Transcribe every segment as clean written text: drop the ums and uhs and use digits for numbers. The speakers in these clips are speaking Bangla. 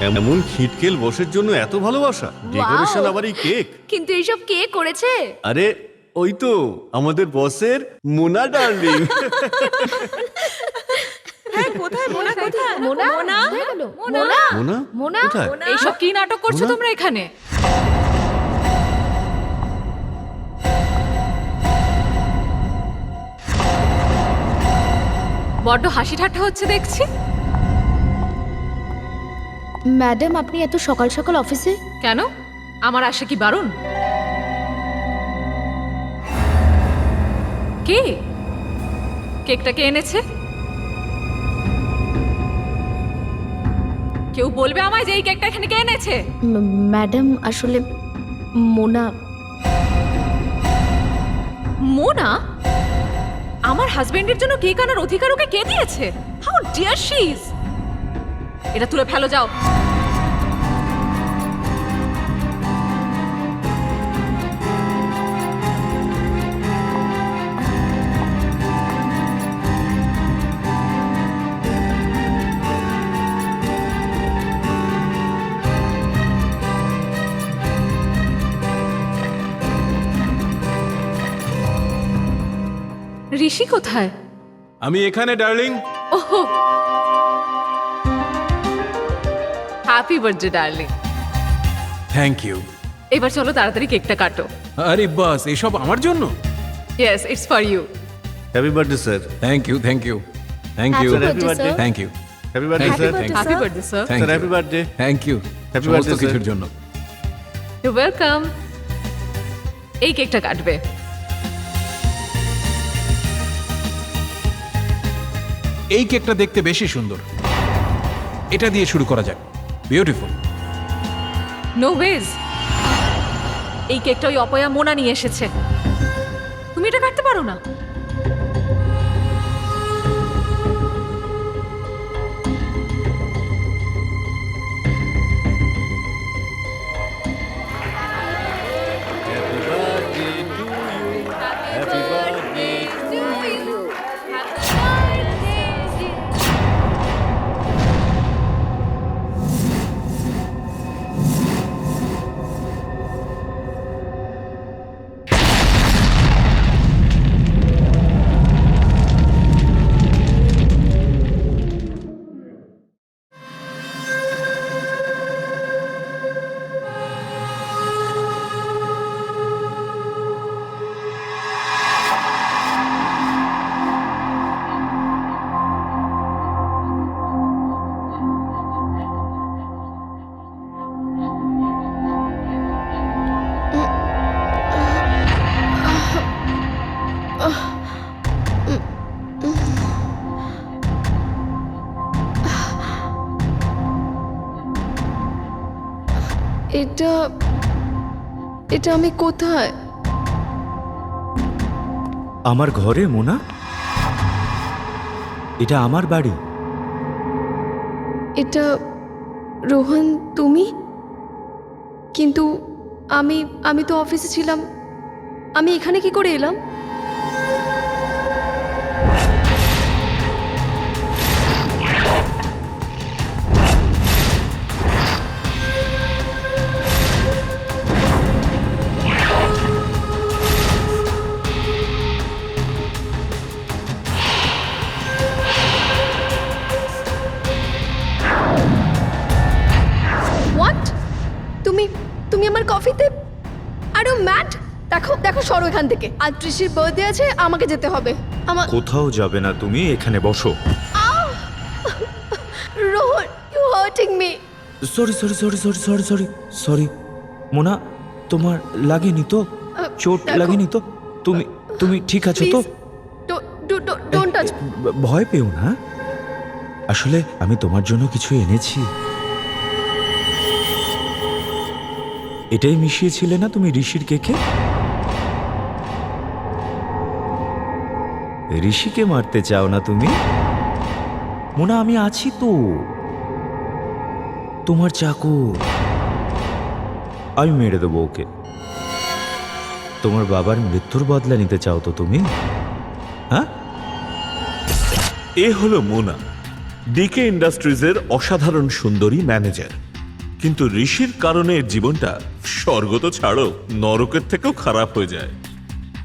এমন খিটকেল বসের জন্য এত ভালোবাসা, ডেকোরেশন আবার এই কেক। কিন্তু এইসব কে করেছে? আরে ওই তো আমাদের বসের মোনা ডার্লিং। হ্যাঁ, কোথায় মোনা? কোথায় মোনা কোথায় গেল? মোনা মোনা মোনা কোথায়? এইসব কি নাটক করছো মোনা? তোমরা এখানে? বড্ড হাসি ঠাট্টা হচ্ছে দেখছি। ম্যাডাম, আপনি এত সকাল সকাল অফিসে? কেন, আমার আসা কি বারণ? কে কেকটা কে এনেছে? কেউ বলবে আমায় যে এই কেকটা এখানে কে এনেছে? ম্যাডাম, আসলে মোনা। মোনা? আমার হাজবেন্ডের জন্য কেক আনার অধিকার ওকে কে দিয়েছে? How dear she is! এটা তুলে ফেলো, যাও। ঋষি কোথায়? আমি এখানে ডার্লিং। ওহো, happy birthday darling. Thank you. এবার চলো তাড়াতাড়ি কেকটা কাটো। আরে বাস, এসব আমার জন্য? Yes, it's for you. Happy birthday sir. Thank you, thank you, thank you, Happy birthday, sir. Thank you, happy birthday Thank you, sir. thank you. Happy birthday sir. Thank sir you, happy birthday. Thank you Happy সমস্ত birthday, কিছুর sir. জন্য। You welcome. এই কেকটা কাটবে। এই কেকটা দেখতে বেশি সুন্দর, এটা দিয়ে শুরু করা যাক। বিউটিফুল। নো ওয়েজ, এই কেকটা ওই অপয়া মোনা নিয়ে এসেছে। তুমি এটা কাটতে পারো না? এটা এটা আমি কোথায়? আমার ঘরে মোনা, এটা আমার বাড়ি। এটা রোহন, তুমি? কিন্তু আমি আমি তো অফিসে ছিলাম। আমি এখানে কি করে এলাম? হোয়াট? তুমি তুমি আমার কফিতে? আর ও ম্যাট! দেখো দেখো, সরো এখান থেকে। আজ ত্রিশির বার্থডে আছে, আমাকে যেতে হবে। আমার কোথাও যাবে না তুমি, এখানে বসো। Rohan, you hurting me. Sorry sorry sorry sorry sorry sorry sorry Mona, তোমার লাগেনি তো? চোট দেখো। লাগেনি তো? তুমি তুমি ঠিক আছো তো? Don't touch. ভয় পেও না, আসলে আমি তোমার জন্য কিছু এনেছি। এটাই মিশিয়েছিলে না তুমি ঋষির কেকে? ঋষিকে মারতে চাও না তুমি? মোনা, আমি আছি তো, তোমার চাকর। আমি মেরে দেবো ওকে। তোমার বাবার মৃত্যুর বদলা নিতে চাও তো তুমি? হ্যাঁ? এ হলো মোনা, ডিকে ইন্ডাস্ট্রিজের অসাধারণ সুন্দরী ম্যানেজার। কিন্তু ঋষির কারণে এর জীবনটা স্বর্গ তো ছাড়ো, নরকের থেকেও খারাপ হয়ে যায়।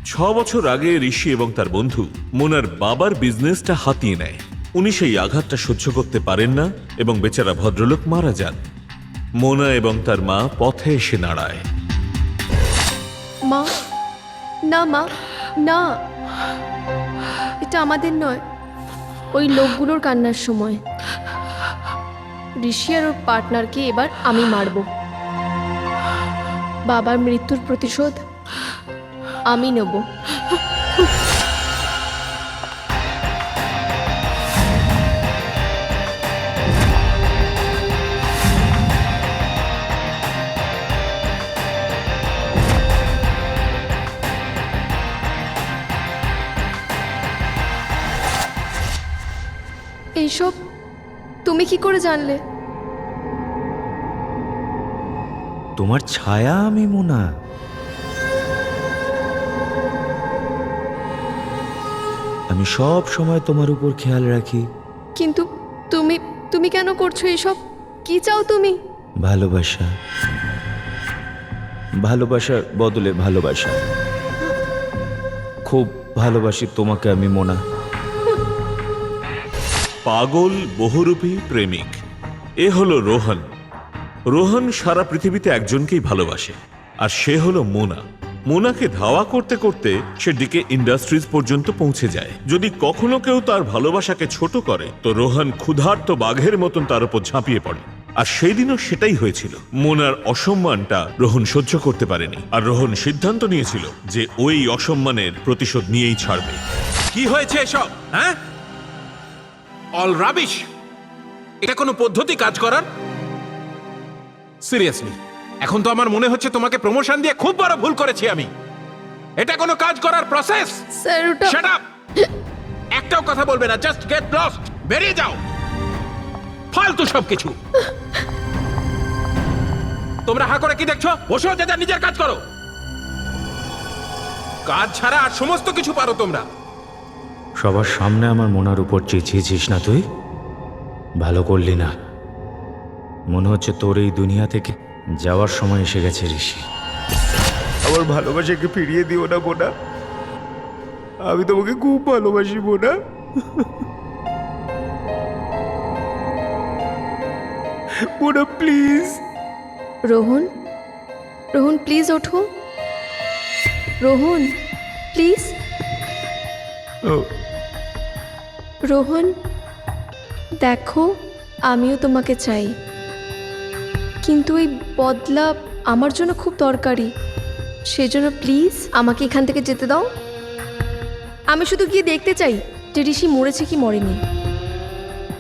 6 বছর আগে ঋষি এবং তার বন্ধু মোনার বাবার বিজনেসটা হাতিয়ে নেয়। উনি সেই আঘাতটা সহ্য করতে পারেন না এবং বেচারা ভদ্রলোক মারা যান। মোনা এবং তার মা পথে এসে দাঁড়ায়। মা, না মা, না, এটা আমাদের নয়, ওই লোকগুলোর কান্নার সময়। ঋষি আর ওর পার্টনারকে এবার আমি মারব। বাবার মৃত্যুর প্রতিশোধ আমি নেব। এইসব তুমি কি করে জানলে? তোমার ছায়া আমি মোনা। আমি সব সময় তোমার উপর খেয়াল রাখি। কিন্তু তুমি তুমি কেন করছো এসব? কি চাও তুমি? ভালোবাসা, ভালোবাসার বদলে ভালোবাসা। খুব ভালোবাসি তোমাকে আমি মোনা। পাগল বহুরূপী প্রেমিক, এ হলো রোহন। রোহন সারা পৃথিবীতে একজনকেই ভালোবাসে, আর সে হলো মোনা। মোনাকে ধাওয়া করতে করতে সে ডিকে ইন্ডাস্ট্রিজ পর্যন্ত পৌঁছে যায়। যদি কখনো কেউ তার ভালোবাসাকে ছোট করে তো রোহন ক্ষুধার্ত বাঘের মতন তার উপর ঝাঁপিয়ে পড়ে। আর সেই দিনও সেটাই হয়েছিল। মোনার অসম্মানটা রোহন সহ্য করতে পারেনি, আর রোহন সিদ্ধান্ত নিয়েছিল যে ওই অসম্মানের প্রতিশোধ নিয়েই ছাড়বে। কি হয়েছে এসব? হ্যাঁ, অল রাবিশ। এটা কোনো পদ্ধতি কাজ করার? সিরিয়াসলি, এখন তো আমার মনে হচ্ছে তোমাকে প্রমোশন দিয়ে খুব বড় ভুল করেছি আমি। এটা কোনো কাজ করার প্রসেস? স্যার, ওটা শাট আপ! একটাও কথা বলবে না, জাস্ট গেট লস্ট, বেরিয়ে যাও। ফালতু সবকিছু। তোমরা হা করে কি দেখছো? বসো, যে যার নিজের কাজ করো। কাজ ছাড়া আর সমস্ত কিছু পারো তোমরা। সবার সামনে আমার মোনার উপর চেঁচিয়েছিস না তুই? ভালো করলি না। মনে হচ্ছে তোর এই দুনিয়া থেকে যাওয়ার সময় এসে গেছে ঋষি। আমার ভালোবাসাকে ফিরিয়ে দিও না মোনা। আমি তোমাকে খুব ভালোবাসি মোনা। মোনা প্লিজ। রোহন, রোহন প্লিজ ওঠো। রোহন প্লিজ। রোহন দেখো, আমিও তোমাকে চাই, কিন্তু এই বদলা আমার জন্য খুব দরকারি। সেজন্য প্লিজ আমাকে এখান থেকে যেতে দাও। আমি শুধু গিয়ে দেখতে চাই যে ঋষি মরেছে কি মরেনি।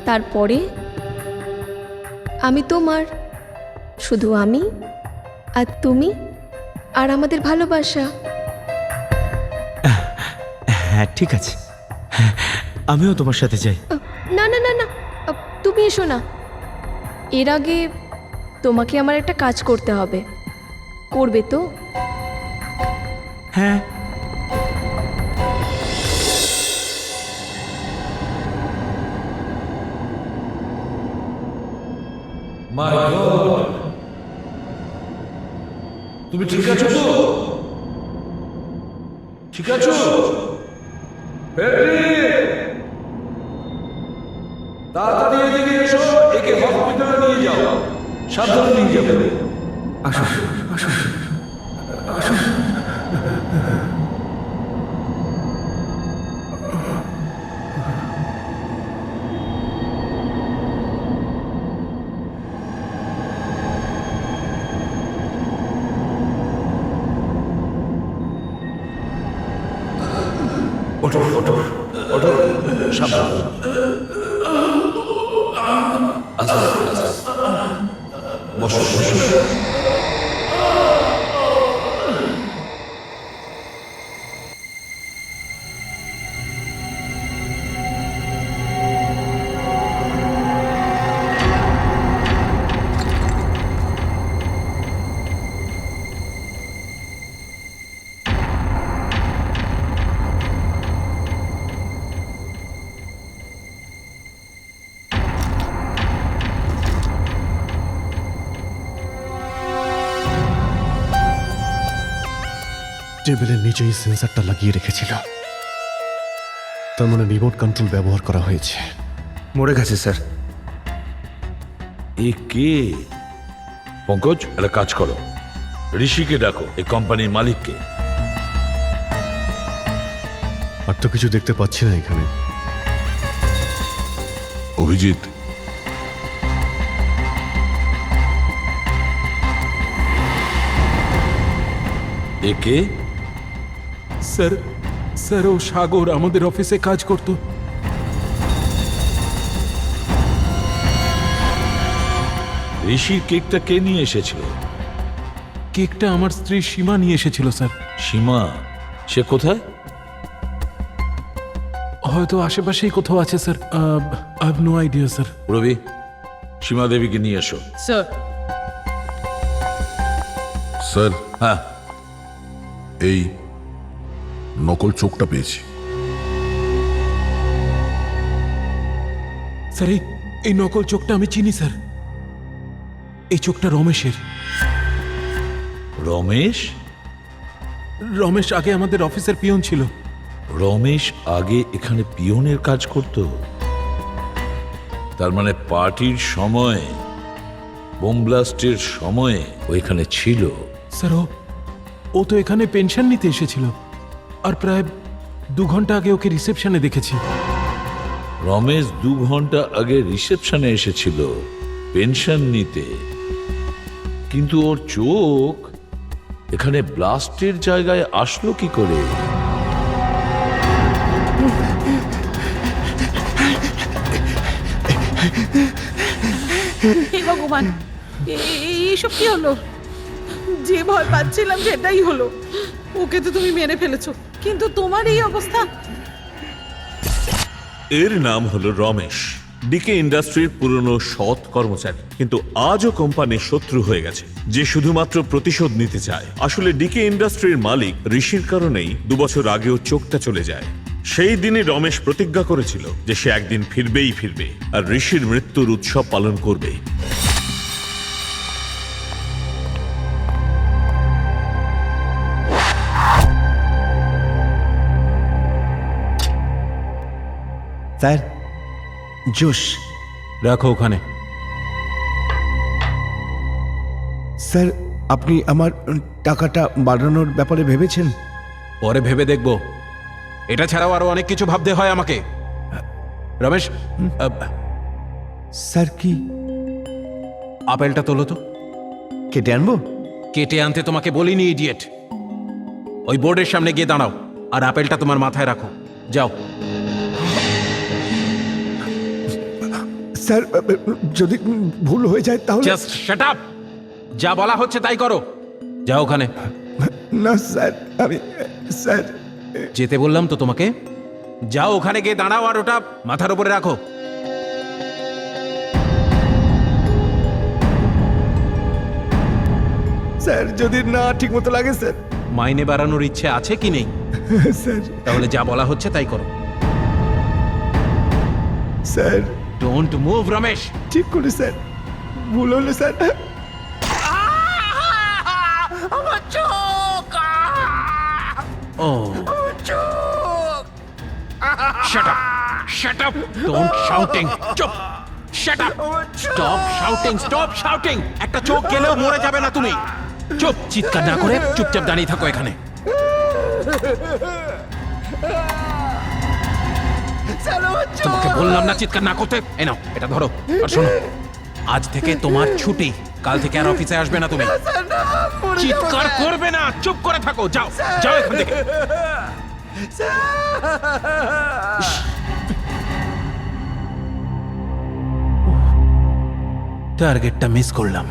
তারপরে আমি তোমার, শুধু আমি আর তুমি আর আমাদের ভালোবাসা। হ্যাঁ ঠিক আছে, আমিও তোমার সাথে যাই। না না না না, তুমি এসো না। এর আগে তোমাকে আমার একটা কাজ করতে হবে। করবে তো? হ্যাঁ। মাই গড, তুমি ঠিক আছো তো? ঠিক আছো? তাড়াতাড়ি এদিকে এসো, একে হসপিটালে নিয়ে যাও। সাবধানে নিয়ে যাবে। আসো আসো আসো। ওঠো ওঠো ওঠো, সাবধান। বসো বসো। টেবিলের নিচেই সেন্সারটা লাগিয়ে রেখেছিল। তার মানে রিমোট কন্ট্রোল ব্যবহার করা হয়েছে। মরে গেছে স্যার। এ কে? পঙ্কজ, একটা কাজ করো, ঋষিকে ডাকো, এই কোম্পানির মালিককে। আর তো কিছু দেখতে পাচ্ছি না এখানে। অভিজিৎ, এ কে? স্যার, স্যার ও সাগর আমাদের অফিসে কাজ করতো। ঋষির কেকটা কে নিয়ে এসেছিল? কেকটা আমার স্ত্রী সীমা নিয়ে এসেছিল স্যার। সীমা? সে কোথায়? হয়তো আশেপাশেই কোথাও আছে sir. I have no idea sir. Rabi, Seema দেবীকে নিয়ে এসো। স্যার স্যার হ্যাঁ, এই নকল চোখটা পেয়েছি। স্যার এই নকল চোখটা আমি চিনি স্যার। এই চোখটা রমেশের। রমেশ? রমেশ আগে আমাদের অফিসের পিয়ন ছিল। রমেশ আগে এখানে পিয়নের কাজ করত? তার মানে পার্টির সময়, বোম ব্লাস্টের সময়ে ও এখানে ছিল। স্যার ও তো এখানে পেনশন নিতে এসেছিল, আর প্রায় 2 ঘন্টা আগে ওকে রিসেপশনে দেখেছি। রমেশ 2 ঘন্টা আগে রিসেপশনে এসেছিল পেনশন নিতে, কিন্তু ওর চোখ এখানে ব্লাস্টের জায়গায় আসলো কি করে? হে ভগবান, এইসব কি হলো? যে ভয় পাচ্ছিলাম সেটাই হলো। ওকে তো তুমি মেরে ফেলেছো, কিন্তু তোমার এই অবস্থা। এর নাম হলো রমেশ, ডিকে ইন্ডাস্ট্রির পুরনো সৎ কর্মচারী, কিন্তু আজও কোম্পানির শত্রু হয়ে গেছে, যে শুধুমাত্র প্রতিশোধ নিতে চায়। আসলে ডিকে ইন্ডাস্ট্রির মালিক ঋষির কারণেই 2 বছর আগেও চোখটা চলে যায়। সেই দিনই রমেশ প্রতিজ্ঞা করেছিল যে সে একদিন ফিরবেই ফিরবে, আর ঋষির মৃত্যুর উৎসব পালন করবে। স্যার, জোশ। রাখো ওখানে। স্যার, আপনি আমার টাকাটা বাড়ানোর ব্যাপারে ভেবেছেন? পরে ভেবে দেখব। এটা ছাড়াও আরো অনেক কিছু ভাবতে হয় আমাকে। রমেশ, স্যার, কি? আপেলটা তোলো তো। কেটে আনবো? কেটে আনতে তোমাকে বলিনি, ইডিয়েট। ওই বোর্ডের সামনে গিয়ে দাঁড়াও, আর আপেলটা তোমার মাথায় রাখো। যাও। স্যার, যদি ভুল হয়ে যায় তাহলে? Just shut up. যা বলা হচ্ছে তাই করো। যাও ওখানে। না স্যার, স্যার, যেতে বললাম তো তোমাকে। যাও ওখানে গিয়ে দাঁড়াও, আর ওটা মাথার উপরে রাখো। স্যার, যদি না ঠিক মতো লাগে স্যার। মাইনে বাড়ানোর ইচ্ছে আছে কি নেই? স্যার, তাহলে যা বলা হচ্ছে তাই করো। Sir, don't move Ramesh. ঠিক করে স্যার। ভুল হলো স্যার। ও shut up, shut up, don't shouting. চুপ, shut up, stop shouting, stop shouting. একটা চোখ গেলেও মরে যাবে না তুমি। চুপ, চিৎকার না করে চুপচাপ দাঁড়িয়ে থাকো এখানে। তোমাকে বললাম না চিৎকার না করতে। এই নাও, এটা ধরো। আর শোনো, আজ থেকে তোমার ছুটি। কাল থেকে আর অফিসে আসবে না তুমি। চিৎকার করবে না, চুপ করে থাকো। যাও, যাও এখান থেকে। টার্গেটটা মিস করলাম।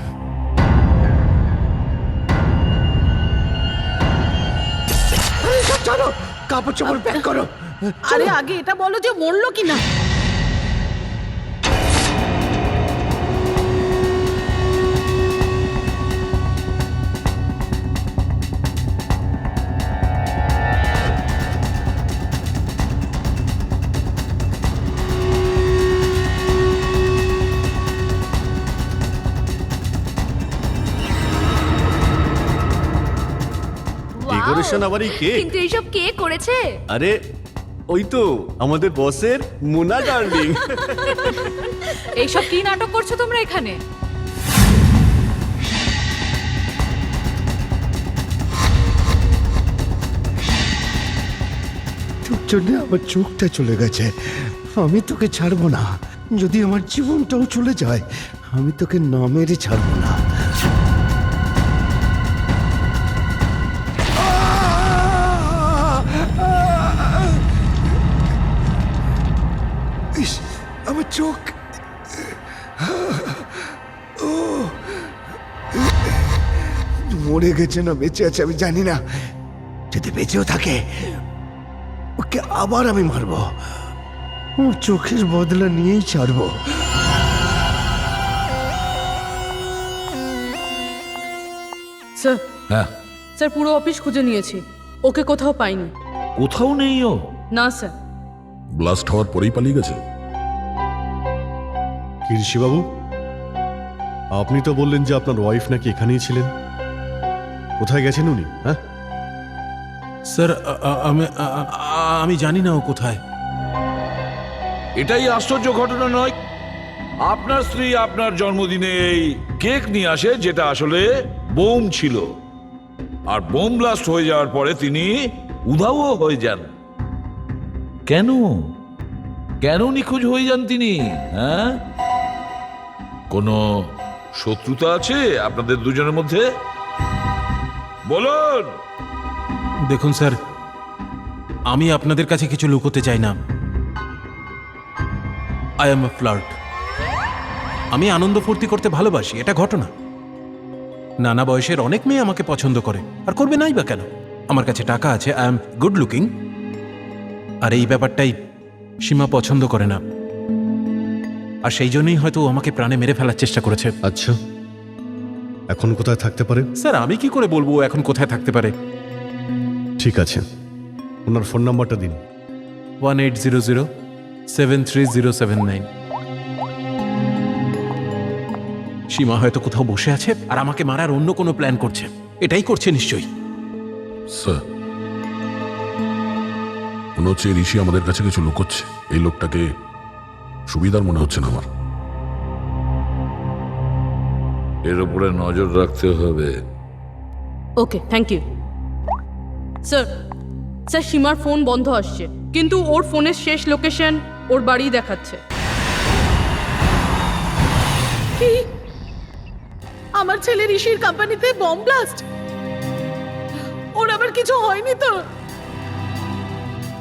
চলো, কাপড় চোপড় প্যাক করো। আরে আগে এটা বলো যে মরলো কিনা। কি করে ইন্ট্রোডাকশন আবার এই কেক। কিন্তু এইসব কে করেছে? আরে ওই তো আমাদের বসের মোনা ডার্লিং। এইসব কি নাটক করছো তোমরা এখানে? তোর জন্য আমার চোখটা চলে গেছে, আমি তোকে ছাড়বো না। যদি আমার জীবনটাও চলে যায়, আমি তোকে না মেরে ছাড়বো না। ইস, আমার চোখ। ও মরে গেছে না বেঁচে আছে আমি জানি না। যদি বেঁচেও থাকে, ওকে আবার আমি মারবো। ও চোখের বদলা নিয়েই ছাড়বো। স্যার হ্যাঁ, স্যার পুরো অফিস খুঁজে নিয়েছি, ওকে কোথাও পাইনি। কোথাও নেই ও। না স্যার। ব্লাস্ট হওয়ার পরেই পালিয়ে গেছে। কি ঋষিবাবু, আপনি তো বললেন যে আপনার ওয়াইফ নাকি এখানেই ছিলেন। কোথায় গেছেন উনি? হ্যাঁ, স্যার আমি জানি না ও কোথায়। এটাই আশ্চর্য ঘটনা নয়, আপনার স্ত্রী আপনার জন্মদিনে এই কেক নিয়ে আসে যেটা আসলে বোম ছিল, আর বোম ব্লাস্ট হয়ে যাওয়ার পরে তিনি উধাও হয়ে যান। কেন কেন নিখোঁজ হয়ে যান তিনি? হ্যাঁ, কোনো শত্রুতা আছে আপনাদের দুজনের মধ্যে? বলুন। দেখুন স্যার, আমি আপনাদের কাছে কিছু লুকোতে চাই না। I M A flirt. আমি আনন্দ ফুর্তি করতে ভালোবাসি, এটা ঘটনা। নানা বয়সের অনেক মেয়ে আমাকে পছন্দ করে, আর করবে নাই বা কেন? আমার কাছে টাকা আছে, আই এম গুড লুকিং। আর এই ব্যাপারটাই সীমা পছন্দ করে না, আর সেই জন্যই হয়তো ও আমাকে প্রাণে মেরে ফেলার চেষ্টা করেছে। আচ্ছা, এখন কোথায় থাকতে পারে? স্যার আমি কি করে বলবো ও এখন কোথায় থাকতে পারে? ঠিক আছে, ওনার ফোন নাম্বারটা দিন। 1800-73079। সীমা হয়তো কোথাও বসে আছে আর আমাকে মারার অন্য কোনো প্ল্যান করছে। এটাই করছে নিশ্চয়ই। স্যার, মনে হচ্ছে ঋষি আমাদের কাছে কিছু লুকোচ্ছে। এই লোকটাকে সুবিধার মনে হচ্ছে না আমার। এর উপরে নজর রাখতে হবে। ওকে, থ্যাংক ইউ স্যার। স্যার সীমার ফোন বন্ধ আসছে, কিন্তু ওর ফোনের শেষ লোকেশন ওর বাড়ি দেখাচ্ছে। কি? আমার ছেলে ঋষির কোম্পানিতে বম ব্লাস্ট? ওর আবার কিছু হয়নি তো?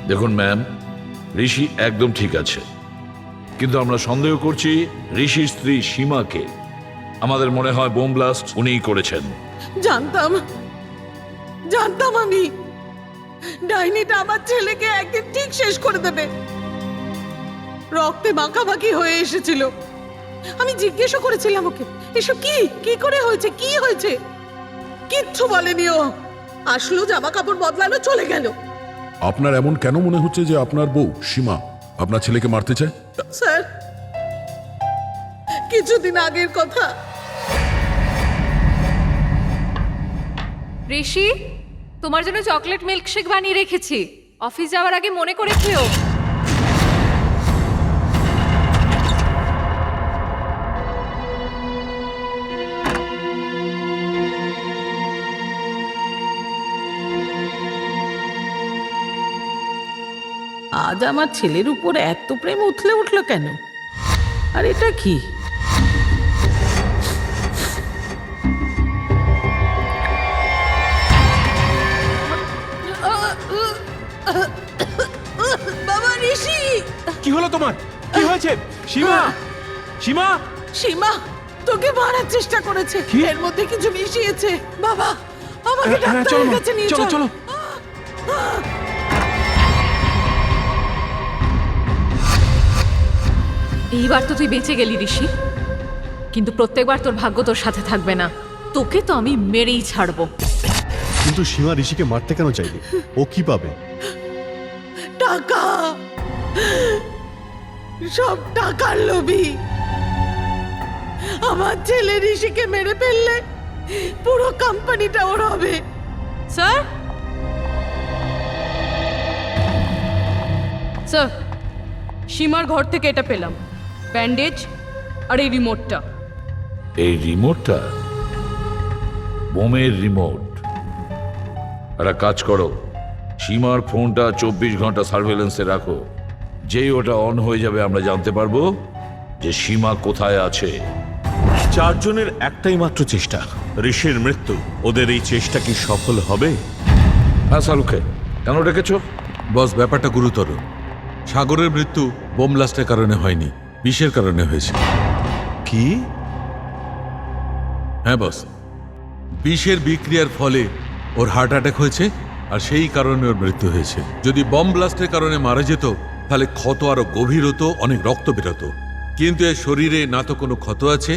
দেখুন ম্যাম, ঋষি একদম ঠিক আছে, কিন্তু আমরা সন্দেহ করছি ঋষির স্ত্রী সীমাকে। আমাদের মনে হয় বোম ব্লাস্ট উনিই করেছেন। জানতাম জানতাম আমি ডাইনিটা আমার ছেলেকে একদিন ঠিক শেষ করে দেবে। রক্তে মাখামাখি হয়ে এসেছিল। আমি জিজ্ঞেসও করেছিলাম ওকে, এসব কি কি করে হয়েছে, কি হয়েছে? কিচ্ছু বলেনি ও। আসলো, জামা কাপড় বদলালো, চলে গেল। আপনার এমন কেন মনে হচ্ছে যে আপনার বউ সীমা আপনার ছেলেকে মারতে চায়? স্যার, কিছুদিন আগের কথা। ঋষি, তোমার জন্য চকলেট মিল্কশেক বানিয়ে রেখেছি, অফিস যাওয়ার আগে মনে করে খেও। আজ আমার ছেলের উপর এত প্রেম উঠলো কেন? আর এটা কি? বাবা ঋষি! কি হলো তোমার? কি হয়েছে? সীমা, সীমা! সীমা তোকে মারার চেষ্টা করেছে, এর মধ্যে কিছু মিশিয়েছে। বাবা, আমাকে ডাক্তারের কাছে নিয়ে চলো চলো। এইবার তো তুই বেঁচে গেলি ঋষি, কিন্তু প্রত্যেকবার তোর ভাগ্য তোর সাথে থাকবে না। তোকে তো আমি মেরেই ছাড়বো। কিন্তু সীমা ঋষিকে মারতে কেন চাইবে? ও কি পাবে? টাকা, সব টাকার লোভী। আমার ছেলে ঋষিকে মেরে ফেললে পুরো কোম্পানিটা ওর হবে। স্যার, স্যার সীমার ঘর থেকে এটা পেলাম, ব্যান্ডেজ আর এই রিমোটটা। এই রিমোটটা বোমের রিমোট। একটা কাজ করো, সীমার ফোনটা 24 ঘন্টা সার্ভেলেন্সে রাখো। যেই ওটা অন হয়ে যাবে আমরা জানতে পারবো যে সীমা কোথায় আছে। চারজনের একটাই মাত্র চেষ্টা, ঋষির মৃত্যু। ওদের এই চেষ্টা কি সফল হবে? হ্যাঁ শাহরুখে, কেন ডেকেছো? বস, ব্যাপারটা গুরুতর। সাগরের মৃত্যু বোম ব্লাস্টের কারণে হয়নি, বিষের কারণে হয়েছে। কি? হ্যাঁ বস, বিষের বিক্রিয়ার ফলে ওর হার্ট অ্যাটাক হয়েছে, আর সেই কারণে ওর মৃত্যু হয়েছে। যদি বম ব্লাস্টের কারণে মারা যেত তাহলে ক্ষত আরো গভীর হতো, অনেক রক্ত বেরোতো। কিন্তু এর শরীরে না তো কোনো ক্ষত আছে,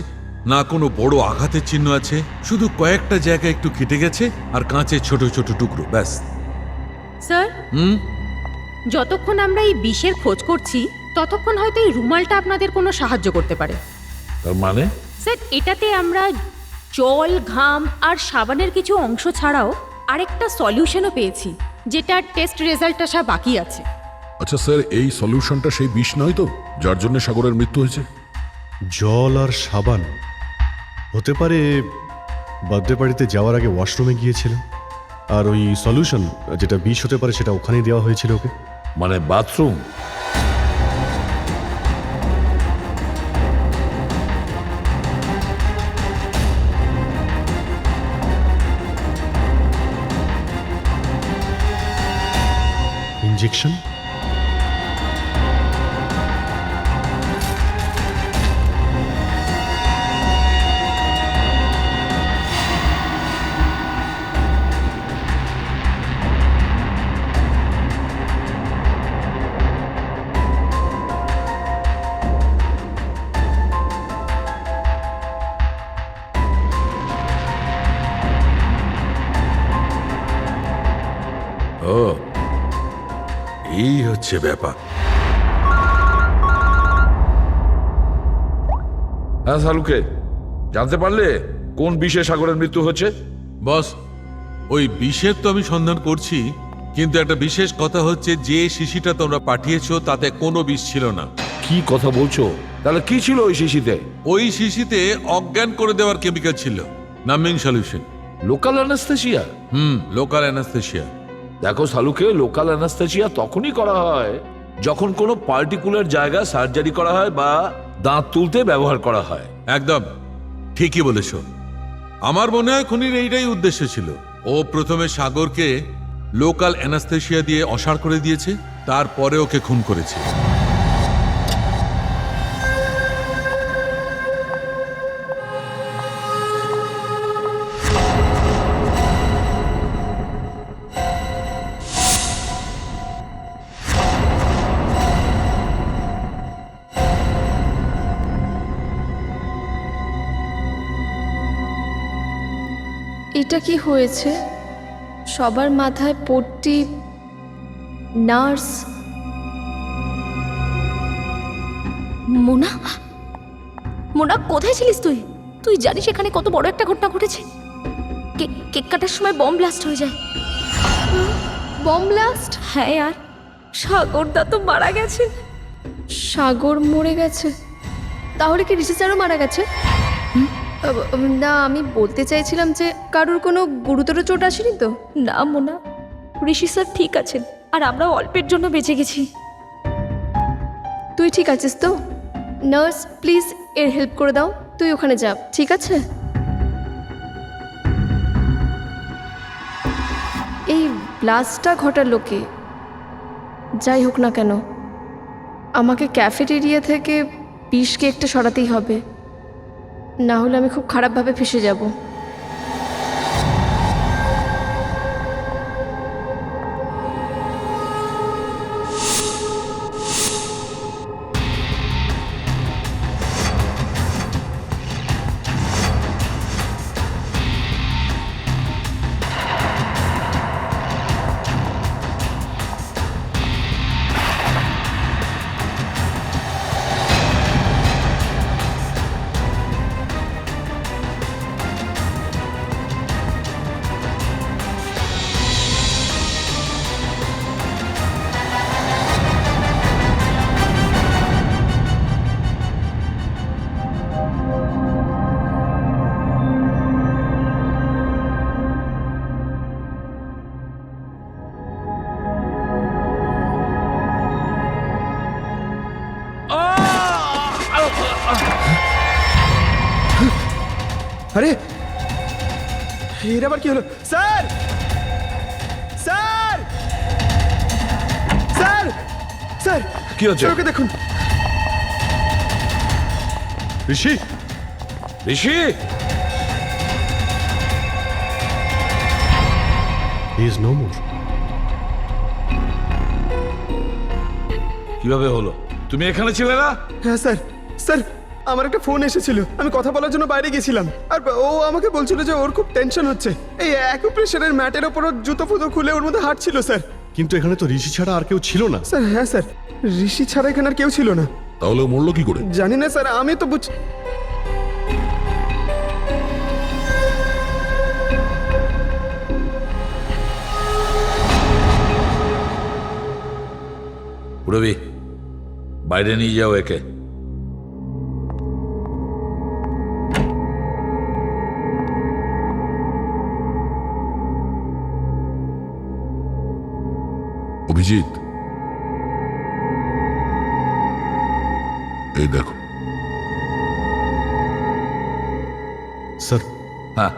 না কোনো বড় আঘাতের চিহ্ন আছে, শুধু কয়েকটা জায়গায় একটু কেটে গেছে আর কাঁচের ছোট ছোট টুকরো, ব্যাস। স্যার, যতক্ষণ আমরা এই বিষের খোঁজ করছি ততক্ষণ হয়তো এই রুমালটা আপনাদের কোনো সাহায্য করতে পারে। তার মানে? স্যার, এটাতে আমরা জল, ঘাম আর সাবানের কিছু অংশ ছাড়াও আরেকটা সলিউশনও পেয়েছি, যেটার টেস্ট রেজাল্ট আসা বাকি আছে। আচ্ছা স্যার, এই সলিউশনটা সেই বিষ নয় তো যার জন্য সাগরের মৃত্যু হয়েছে? জল আর সাবান হতে পারে। বার্থডে পার্টিতে যাওয়ার আগে ওয়াশরুমে গিয়েছিল, আর ওই সলিউশন যেটা বিষ হতে পারে সেটা ওখানেই দেওয়া হয়েছিল ওকে। মানে বাথরুম? ইঞ্জেকশন? ও, এই হচ্ছে ব্যাপার। হ্যাঁ শাহরুখে, জানতে পারলে কোন বিষে সাগরের মৃত্যু হচ্ছে? বস, ওই বিষের তো আমি সন্ধান করছি, কিন্তু একটা বিশেষ কথা হচ্ছে যে শিশিটা তোমরা পাঠিয়েছো তাতে কোনো বিষ ছিল না। কি কথা বলছো? তাহলে কি ছিল ওই শিশিতে? ওই শিশিতে অজ্ঞান করে দেওয়ার কেমিক্যাল ছিল, নামিং solution. Local anaesthesia? Local anaesthesia. দেখো শালুকে, লোকাল অ্যানাস্থেসিয়া তখনই করা হয় যখন কোনো পার্টিকুলার জায়গা সার্জারি করা হয় বা দাঁত তুলতে ব্যবহার করা হয়। একদম ঠিকই বলেছ। আমার মনে হয় খুনির এইটাই উদ্দেশ্য ছিল। ও প্রথমে সাগরকে লোকাল অ্যানাস্থেসিয়া দিয়ে অসাড় করে দিয়েছে, তারপরে ওকে খুন করেছে। এটা কি হয়েছে? সবার মাথায় পট্টি, নার্স। মোনা, মোনা কোথায় ছিলিস তুই? তুই জানিস এখানে কত বড় একটা ঘটনা ঘটেছে? কেক কাটার সময় বম ব্লাস্ট হয়ে যায়। Bomb blast? হ্যাঁ यार, সাগরদা তো মারা গেছে। সাগর মরে গেছে? তাহলে কি ঋষি স্যারও মারা গেছে? না, আমি বলতে চাইছিলাম যে কারোর কোনো গুরুতর চোট আসেনি তো? না মোনা, ঋষি স্যার ঠিক আছেন, আর আমরা অল্পের জন্য বেঁচে গেছি। তুই ঠিক আছিস তো? নার্স, প্লিজ এর হেল্প করে দাও। তুই ওখানে যা, ঠিক আছে? এই ব্লাস্টটা ঘটালো কে? যাই হোক না কেন, আমাকে ক্যাফেটেরিয়া থেকে বিষ কেকটা সরাতেই হবে, না হলে আমি খুব খারাপভাবে ফেঁসে যাব। আরে এর আবার কি হলো? স্যার স্যার স্যার স্যার কি হচ্ছে? ওকে দেখুন। ঋষি, ঋষি, হি ইজ নো মোর। কিভাবে হলো? তুমি এখানে ছিলে না? হ্যাঁ স্যার, স্যার আমার একটা ফোন এসেছিল, আমি কথা বলার জন্য বাইরে গেছিলাম, আর ও আমাকে বলছিল যে ওর খুব টেনশন হচ্ছে, এই অ্যাকুপ্রেশারের ম্যাটের ওপর ওর জুতো ফুতো খুলে ওর মধ্যে হাঁটছিল স্যার। কিন্তু এখানে তো ঋষি ছাড়া আর কেউ ছিল না। স্যার হ্যাঁ স্যার, ঋষি ছাড়া এখানে আর কেউ ছিল না। তাহলে ও মরলো কি করে? জানি না স্যার, আমি তো বুঝ রবি, বাইরে নিয়ে যাও একে। অভিজিৎ, এই দেখো। স্যার, হ্যাঁ,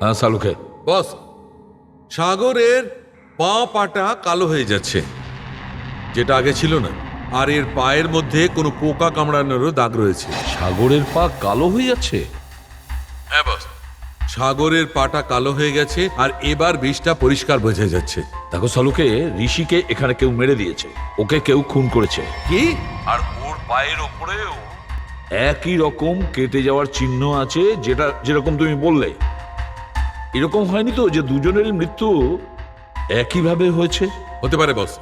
হ্যাঁ সালুকে। বস, সাগরের পা পাটা কালো হয়ে যাচ্ছে, যেটা আগে ছিল না। আর এর পায়ের মধ্যে কোনো পোকা কামড়ানোরও দাগ রয়েছে। সাগরের পা কালো হয়ে যাচ্ছে? হ্যাঁ বস, সাগরের পাটা কালো হয়ে গেছে আর এবার বিষটা পরিষ্কার বোঝা যাচ্ছে। দেখো সালুকে, ঋষিকে এখানে কেউ মেরে দিয়েছে, ওকে কেউ খুন করেছে। কি? আর ওর পায়ের ওপরেও একই রকম কেটে যাওয়ার চিহ্ন আছে, যেটা যেরকম তুমি বললে। এরকম হয়নি তো যে দুজনেরই মৃত্যু একইভাবে হয়েছে? হতে পারে বস,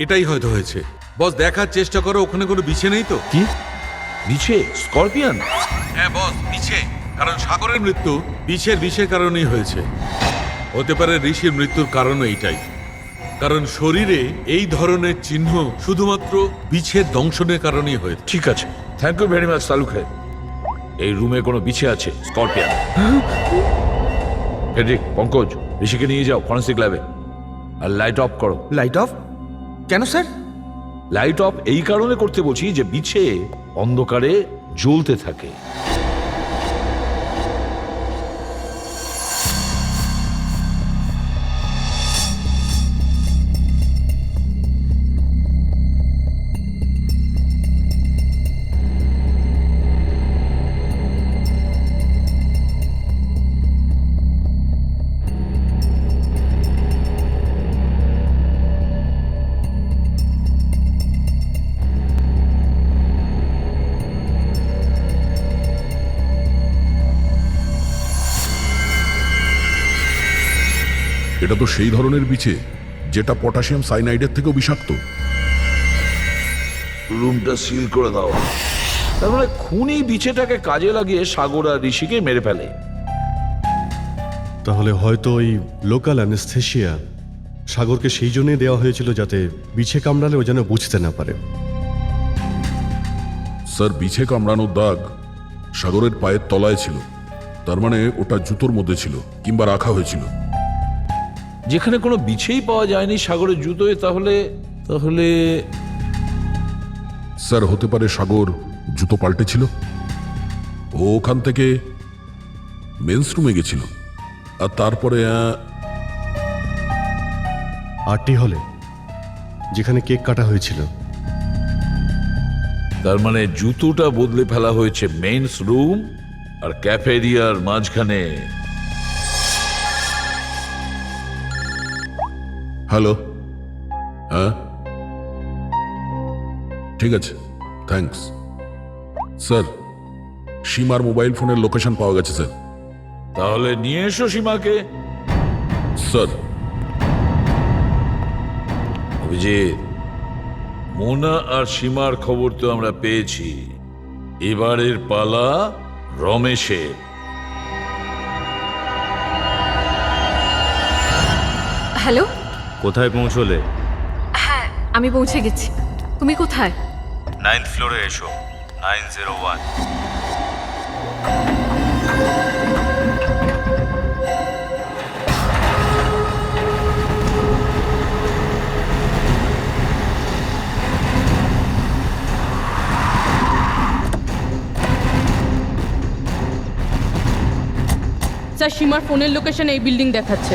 এটাই হয়তো হয়েছে। বস, দেখার চেষ্টা করো ওখানে কোনো বিছে নেই তো। কি নিচে স্করপিয়ন? হ্যাঁ বস, বিছে। কারণ সাগরের মৃত্যু বিষের কারণেই হয়েছে। হতে পারে ঋষির মৃত্যুর কারণও এইটাই, কারণ শরীরে এই ধরনের চিহ্ন শুধুমাত্র বিছের দংশনের কারণেই হয়েছে। ঠিক আছে, থ্যাংক ইউ ভেরি মাচ সালুকে। এই রুমে কোনো বিছে আছে স্করপিয়ন। ফেডরিক, পঙ্কজ, ঋষিকে নিয়ে যাও ফরেন্সিক ল্যাবে। আর লাইট অফ করো। লাইট অফ কেন স্যার? লাইট অফ এই কারণে করতে বলছি যে বিছে অন্ধকারে জ্বলতে থাকে। এটা তো সেই ধরনের বিছে যেটা পটাশিয়াম সাইনাইডের থেকেও বিষাক্ত। রুমটা সিল করে দাও। তার মানে খুনি বিছেটাকে কাজে লাগিয়ে সাগর আর ঋষিকে মেরে ফেলে। তাহলে হয়তো ওই লোকাল অ্যানেস্থেশিয়া সাগরকে সেই জন্যই দেওয়া হয়েছিল যাতে বিছে কামড়ালে ও যেন বুঝতে না পারে। স্যার, বিছে কামড়ানোর দাগ সাগরের পায়ের তলায় ছিল, তার মানে ওটা জুতোর মধ্যে ছিল কিংবা রাখা হয়েছিল। যেখানে কোনো বিছেই পাওয়া যায়নি সাগরের জুতোয়, তাহলে তাহলে স্যার, হতে পারে সাগর জুতো পাল্টেছিল। ও ওখান থেকে মেন্স রুমে গেছিল, আর তারপরে আরটি হলে যেখানে কেক কাটা হয়েছিল। তার মানে জুতোটা বদলে ফেলা হয়েছে মেন্স রুম আর ক্যাফেরিয়ার মাঝখানে। হ্যালো, হ্যাঁ ঠিক আছে, থ্যাঙ্কস স্যার। সীমার মোবাইল ফোনের লোকেশন পাওয়া গেছে স্যার। তাহলে নিয়ে এসো সীমাকে। স্যার। অভিজিৎ, মোনা আর সীমার খবর তো আমরা পেয়েছি, এবারের পালা রমেশের। হ্যালো, কোথায় পৌঁছলে? হ্যাঁ আমি পৌঁছে গেছি। তুমি কোথায়? 9th ফ্লোরে এসো, 901। স্যার সীমার ফোনের লোকেশন এই বিল্ডিং দেখাচ্ছে।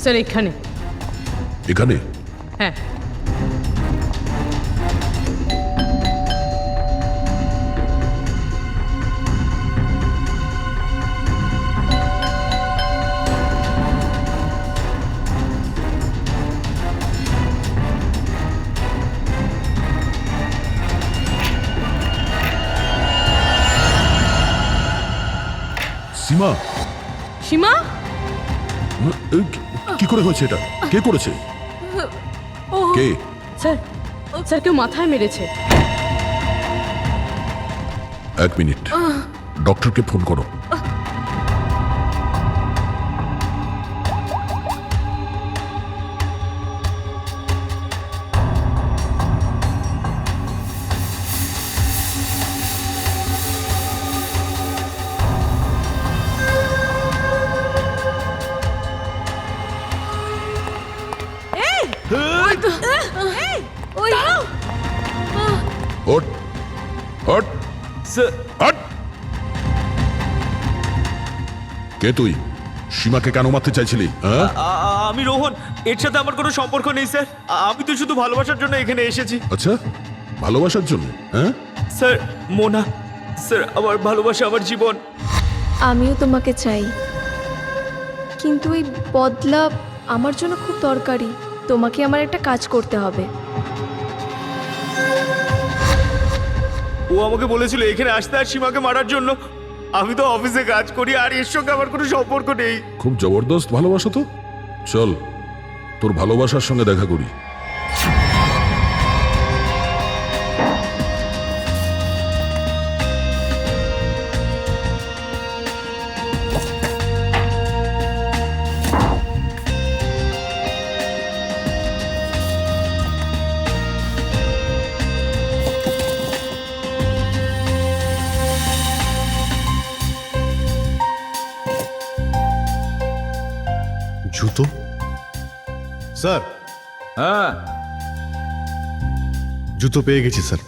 স্যার এখানে। এখানে? হ্যাঁ। সীমা, সীমা, কি করে হয়েছে এটা? কে করেছে? ও কে? স্যার, স্যার কেউ মাথায় মেরেছে। 1 মিনিট, ডক্টরকে ফোন করো। ওঠ, ওঠ, ওঠ। কে তুই? সীমাকে কেন মারতে চাইছিলি? হ্যাঁ, আমি রোহন, এর সাথে আমার কোনো সম্পর্ক নেই স্যার। আমি তো শুধু ভালোবাসার জন্য এখানে এসেছি। আচ্ছা, ভালোবাসার জন্য? হ্যাঁ স্যার, মোনা স্যার, আমার ভালোবাসা, আমার জীবন। আমিও তোমাকে চাই, কিন্তু এই বদলা আমার জন্য খুব দরকারি। তোমাকে আমার একটা কাজ করতে হবে। ও আমাকে বলেছিল এখানে আসতে আর সীমাকে মারার জন্য। আমি তো অফিসে কাজ করি, আর এর সঙ্গে আমার কোনো সম্পর্ক নেই। খুব জবরদস্ত ভালোবাসা তো। চল, তোর ভালোবাসার সঙ্গে দেখা করি। জুতো? স্যার, হ্যাঁ, জুতো পেয়ে গেছি স্যার।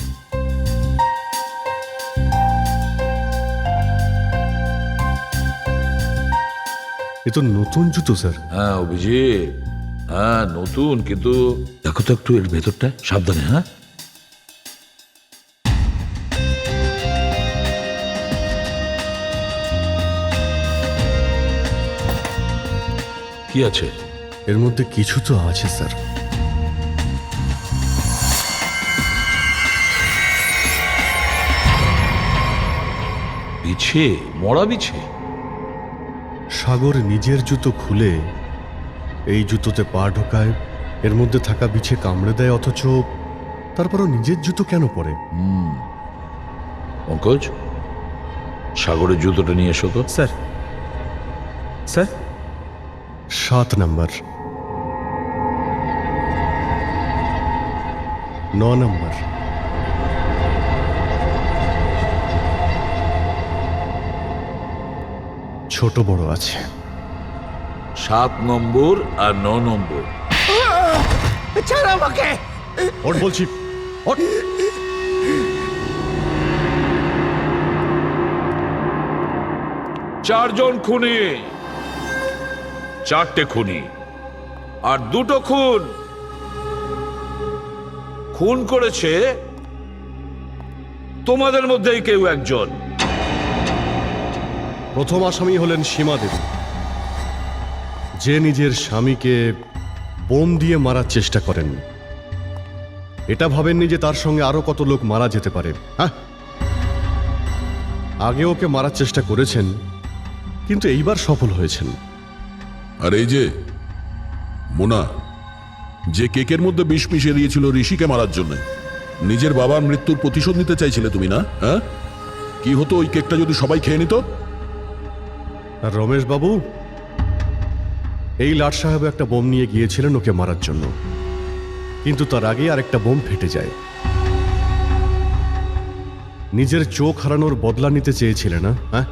এ তো নতুন জুতো স্যার। হ্যাঁ অভিজিৎ, হ্যাঁ নতুন, কিন্তু দেখো তো একটু এর ভেতরটা, সাবধানে। হ্যাঁ, কি আছে এর মধ্যে? কিছু তো আছে স্যার। বিছে, মরা বিছে? সাগর নিজের জুতো খুলে এই জুতোতে পা ঢোকায়, এর মধ্যে থাকা বিছে কামড়ে দেয়, অথচ তারপরও নিজের জুতো কেন পরে? পঙ্কজ, সাগরের জুতোটা নিয়ে এসো তো। স্যার, স্যার 7 নম্বর, 9 নম্বর, ছোট বড় আছে। 7 নম্বর আর 9 নম্বর। ছাড় আমাকে। ওঠ বলছি, ওঠ। চারজন খুনি, 4টে খুনি, আর 2টো খুন। খুন করেছে তোমাদের মধ্যেই কেউ একজন। প্রথম আসামি হলেন সীমা দেবী, যে নিজের স্বামীকে বোম দিয়ে মারার চেষ্টা করেন। এটা ভাবেননি যে তার সঙ্গে আরো কত লোক মারা যেতে পারে। হ্যাঁ, আগে ওকে মারার চেষ্টা করেছেন, কিন্তু এইবার সফল হয়েছেন। আর এই যে মোনা, যে কেকের মধ্যে বিষ মিশিয়ে দিয়েছিল ঋষিকে মারার জন্য, নিজের বাবার মৃত্যুর প্রতিশোধ নিতে চাইছিলে তুমি না? হ্যাঁ, কি হতো ওই কেকটা যদি সবাই খেয়ে নিত? আর রমেশ বাবু, এই লাট সাহেব একটা বোম নিয়ে গিয়েছিলেন ওকে মারার জন্য, কিন্তু তার আগে আরেকটা বোম ফেটে যায়। নিজের চোখ হারানোর বদলা নিতে চেয়েছিলেন না? হ্যাঁ,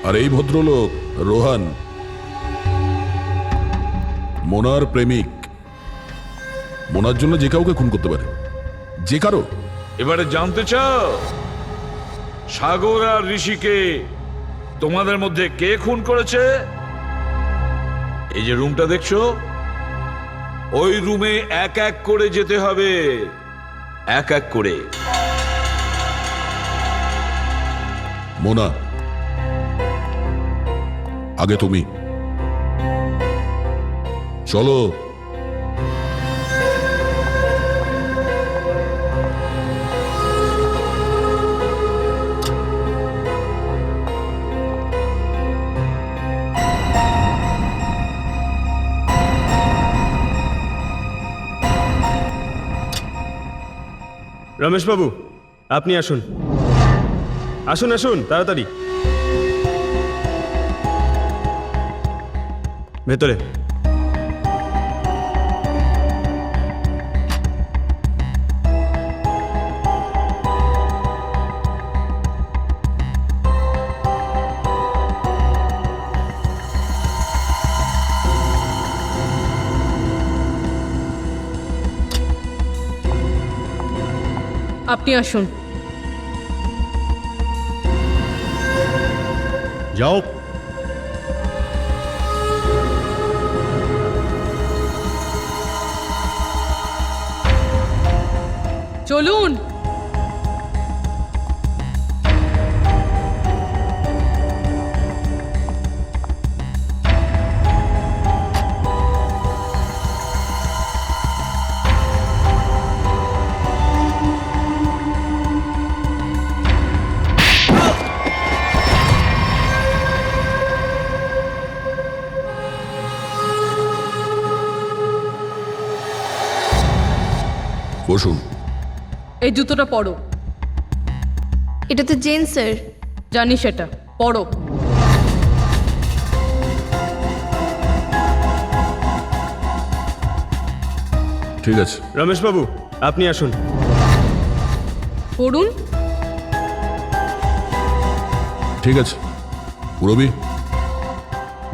আর এই ভদ্রলোক রোহান, মোনার প্রেমিক। মোনার জন্য যে কাউকে খুন করতে পারে, যে কারো। এবারে জানতে চাও সাগর আর ঋষিকে তোমাদের মধ্যে কে খুন করেছে? এই যে রুমটা দেখছো, ওই রুমে এক এক করে যেতে হবে, এক এক করে। মোনা, আগে তুমি চলো। রমেশবাবু, আপনি আসুন, আসুন আসুন তাড়াতাড়ি ভেতরে। আপনি আসুন। যাও। চলুন। বসুন। এই জুতোটা পরো। এটা তো জেন্টসের। জানি সেটা, পরো। ঠিক আছে। রমেশবাবু, আপনি আসুন। পড়ুন। ঠিক আছে। পুরবি,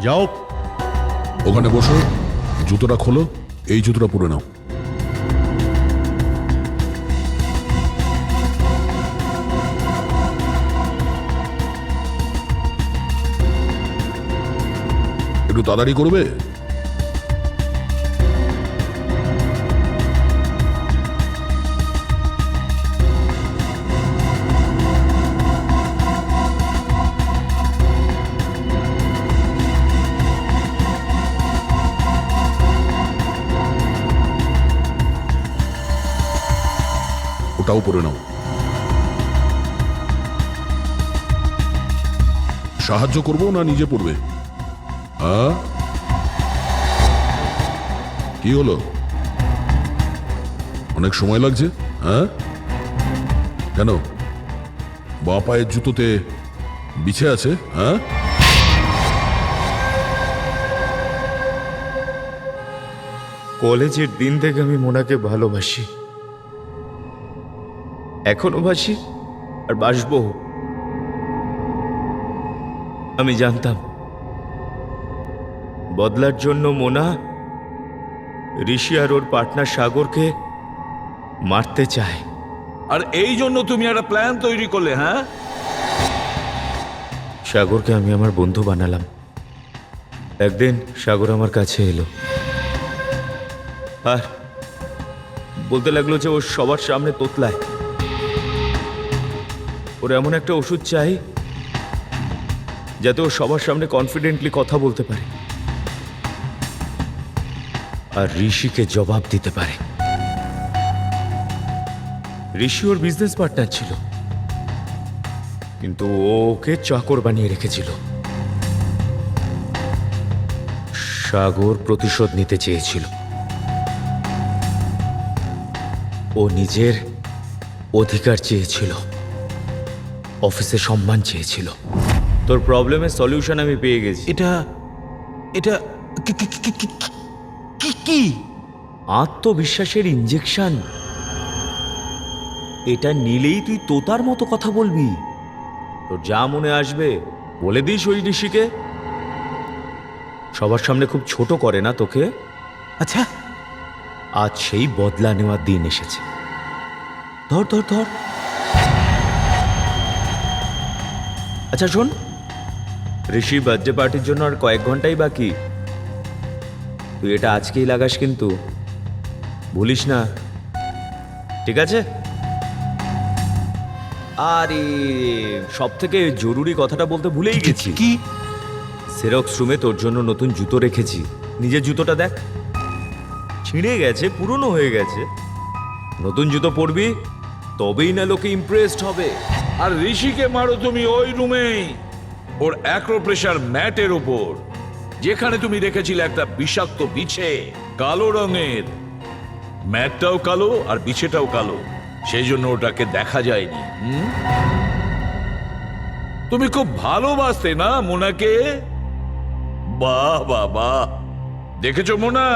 যাও। ওখানে বসো, জুতোটা খোলো, এই জুতোটা পরে নাও। একটু তাড়াতাড়ি করবে। ওটাও পরে নাও। সাহায্য করবো না নিজে পড়বে? হ্যাঁ, কি হলো? অনেক সময় লাগছে? হ্যাঁ, কেন? বাঁ পায়ের জুতোতে বিছে আছে? হ্যাঁ, কলেজের দিন থেকে আমি মোনাকে ভালোবাসি, এখনো বাসি আর বাসবো। আমি জানতাম বদলার জন্য মোনা ঋষি আর ওর পার্টনার সাগরকে মারতে চায়। আর এই জন্য তুমি একটা প্ল্যান তৈরি করলে? হ্যাঁ, সাগরকে আমি আমার বন্ধু বানালাম। একদিন সাগর আমার কাছে এলো আর বলতে লাগলো যে ও সবার সামনে তোতলায়, ওর এমন একটা ওষুধ চাই যাতে ও সবার সামনে কনফিডেন্টলি কথা বলতে পারে আর ঋষিকে জবাব দিতে পারে। ঋষি ওর বিজনেস পার্টনার ছিল, কিন্তু ও ওকে চাকর বানিয়ে রেখেছিল। সাগর প্রতিশোধ নিতে চেয়েছিল, ও নিজের অধিকার চেয়েছিল, অফিসে সম্মান চেয়েছিল। তোর প্রবলেমের সলিউশন আমি পেয়ে গেছি। এটা এটা কি? আত্মবিশ্বাসের ইঞ্জেকশন। এটা নিলেই তুই তোতার মতো কথা বলবি, তোর যা মনে আসবে বলে দিস ওই ঋষিকে। সবার সামনে খুব ছোট করে না তোকে, আচ্ছা, আজ সেই বদলা নেওয়ার দিন এসেছে। ধর ধর ধর। আচ্ছা শোন, ঋষির বার্থডে পার্টির জন্য আর কয়েক ঘন্টাই বাকি। তুই এটা আজকেই লাগাস কিন্তু, ভুলিস না, ঠিক আছে? আরে সব থেকে জরুরি কথাটা বলতে ভুলেই গেছি। কি? জেরক্স রুমে তোর জন্য নতুন জুতো রেখেছি। নিজের জুতোটা দেখ, ছিঁড়ে গেছে, পুরনো হয়ে গেছে। নতুন জুতো পরবি, তবেই না লোকে ইমপ্রেসড হবে। আর ঋষিকে মারো তুমি ওই রুমেই, ওর অ্যাক্রোপ্রেশার ম্যাটের ওপর, যেখানে তুমি রেখেছিলে একটা বিষাক্ত বিছে, কালো রঙের। ম্যাটটাও কালো আর বিছেটাও কালো, সেই জন্য ওটাকে দেখা যায়নি। তুমি খুব ভালোবাসতে না মোনাকে? বাহ বাহ বাহ, দেখেছো মোনা,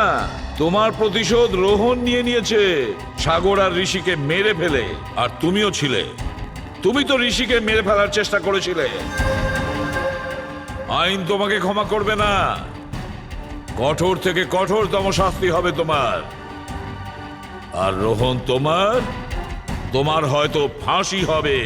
তোমার প্রতিশোধ রোহন নিয়ে নিয়েছে সাগর আর ঋষিকে মেরে ফেলে। আর তুমিও ছিলে, তুমি তো ঋষিকে মেরে ফেলার চেষ্টা করেছিলে। আইন তোমাকে ক্ষমা করবে না, কঠোর থেকে কঠোরতম শাস্তি হবে তোমার। আর রোহন তোমার হয়তো ফাঁসি হবে।